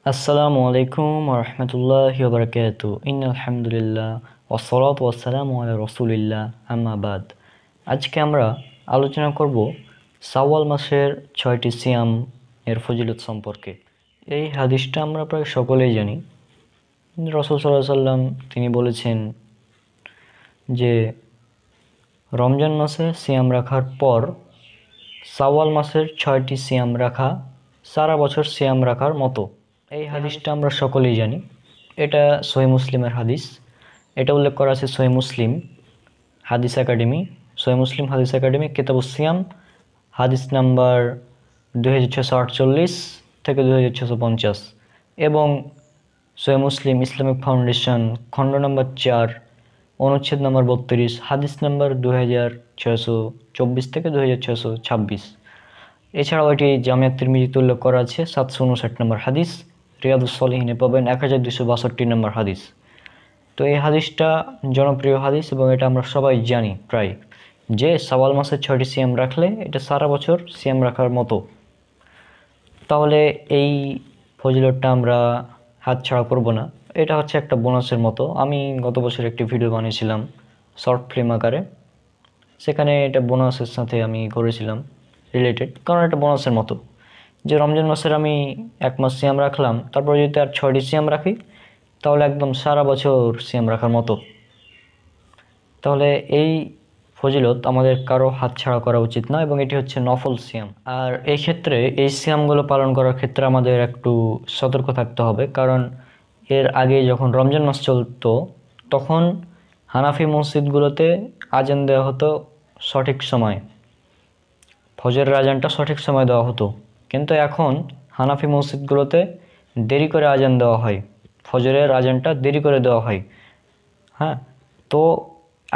আসসালামু আলাইকুম ওরহমতুল্লাহি ওবারাকাতু ইন্নালহামদুলিল্লাহ ওয়াসসালাতু ওয়াসসালামু আলা রাসূলিল্লাহ আম্মা বাদ। আজকে আমরা আলোচনা করব শাওয়াল মাসের 6টি সিয়াম এর ফজিলত সম্পর্কে। এই হাদিসটা আমরা প্রায় সকলেই জানি। রাসূল সাল্লাল্লাহু আলাইহি সাল্লাম তিনি বলেছেন যে রমজান মাসে সিয়াম রাখার পর শাওয়াল মাসের 6টি সিয়াম রাখা সারা বছর সিয়াম রাখার মতো। এই হাদিসটা আমরা সকলেই জানি। এটা সহিহ মুসলিমের হাদিস। এটা উল্লেখ করা আছে সহিহ মুসলিম হাদিস একাডেমি, সহিহ মুসলিম হাদিস একাডেমি কিতাবুস সিয়াম, হাদিস নাম্বার 2648 থেকে 2650 এবং সহিহ মুসলিম ইসলামিক ফাউন্ডেশন খণ্ড নম্বর 4 অনুচ্ছেদ নম্বর 32 হাদিস নাম্বার 2624 থেকে 2626। এছাড়াও এটি জামিয়া তিরমিজিতে উল্লেখ করা আছে 759 নম্বর হাদিস, রিয়াদুস সলিহিনে পাবেন 1262 নম্বর হাদিস। তো এই হাদিসটা জনপ্রিয় হাদিস এবং এটা আমরা সবাই জানি প্রায়, যে শাওয়াল মাসে 6টি সিয়াম রাখলে এটা সারা বছর সিয়াম রাখার মতো। তাহলে এই ফজিলতটা আমরা হাতছাড়া করব না। এটা হচ্ছে একটা বোনাসের মতো। আমি গত বছর একটি ভিডিও বানিয়েছিলাম শর্ট ফিল্ম আকারে, সেখানে এটা বোনাসের সাথে আমি করেছিলাম রিলেটেড, কারণ এটা বোনাসের মতো যে রমজান মাসের আমি 1 মাস সিয়াম রাখলাম, তারপর যদি আর 6টি সিয়াম রাখি তাহলে একদম সারা বছর সিয়াম রাখার মতো। তাহলে এই ফজিলত আমাদের কারো হাতছাড়া করা উচিত না এবং এটি হচ্ছে নফল সিয়াম। আর এই ক্ষেত্রে এই সিয়ামগুলো পালন করার ক্ষেত্রে আমাদের একটু সতর্ক থাকতে হবে, কারণ এর আগে যখন রমজান মাস চলতো তখন হানাফি মসজিদগুলোতে আজান দেওয়া হতো সঠিক সময়, ফজরের আজানটা সঠিক সময় দেওয়া হতো। কিন্তু এখন হানাফি মসজিদগুলোতে দেরি করে আজান দেওয়া হয়, ফজরের আজানটা দেরি করে দেওয়া হয়। হ্যাঁ, তো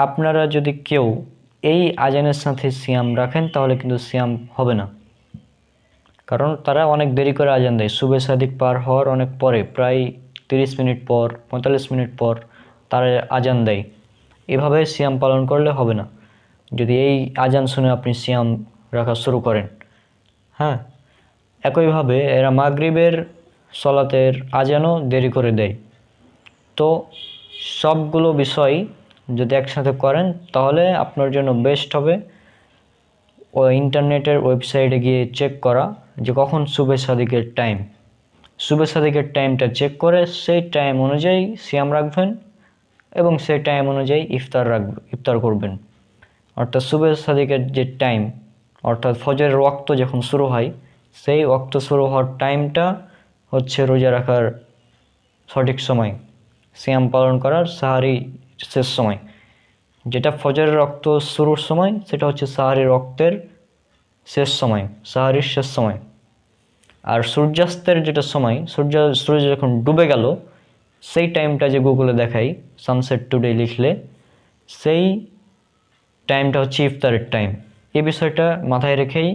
আপনারা যদি কেউ এই আজানের সাথে সিয়াম রাখেন তাহলে কিন্তু সিয়াম হবে না, কারণ তারা অনেক দেরি করে আজান দেয়। সুবে সাদিক পার হওয়ার অনেক পরে, প্রায় 30 মিনিট পর, 45 মিনিট পর তারা আজান দেয়। এভাবে সিয়াম পালন করলে হবে না যদি এই আজান শুনে আপনি সিয়াম রাখা শুরু করেন। হ্যাঁ, একইভাবে এরা মাগরিবের সলাতের আজানও দেরি করে দেয়। তো সবগুলো বিষয় যদি একসাথে করেন তাহলে আপনার জন্য বেস্ট হবে ও ইন্টারনেটের ওয়েবসাইটে গিয়ে চেক করা যে কখন সুবে সাদিকের টাইম। সুবে সাদিকের টাইমটা চেক করে সেই টাইম অনুযায়ী সিয়াম রাখবেন এবং সেই টাইম অনুযায়ী ইফতার করবেন। অর্থাৎ সুবে সাদিকের যে টাইম, অর্থাৎ ফজরের ওয়াক্ত যখন শুরু হয়, সেই ওয়াক্ত শুরু হওয়ার টাইমটা হচ্ছে রোজা রাখার সঠিক সময়, সিয়াম পালন করার সাহারি শেষ সময়। যেটা ফজরের রক্ত শুরুর সময় সেটা হচ্ছে সাহারির রক্তের শেষ সময়, সাহারির শেষ সময়। আর সূর্যাস্তের যেটা সময়, সূর্য যখন ডুবে গেল সেই টাইমটা যে গুগলে দেখাই সানসেট টুডে লিখলে, সেই টাইমটা হচ্ছে ইফতারের টাইম। এই বিষয়টা মাথায় রেখেই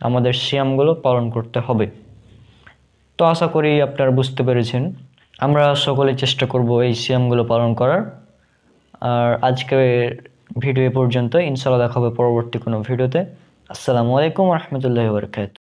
আমাদের সিয়ামগুলো পালন করতে হবে। তো আশা করি আপনারা বুঝতে পেরেছেন। আমরা সকলে চেষ্টা করব এই সিয়ামগুলো পালন করার। আর আজকের ভিডিও এ পর্যন্ত। ইনশাআল্লাহ দেখা হবে পরবর্তী কোনো ভিডিওতে। আসসালামু আলাইকুম ওয়া রাহমাতুল্লাহি ওয়া বারাকাতুহু।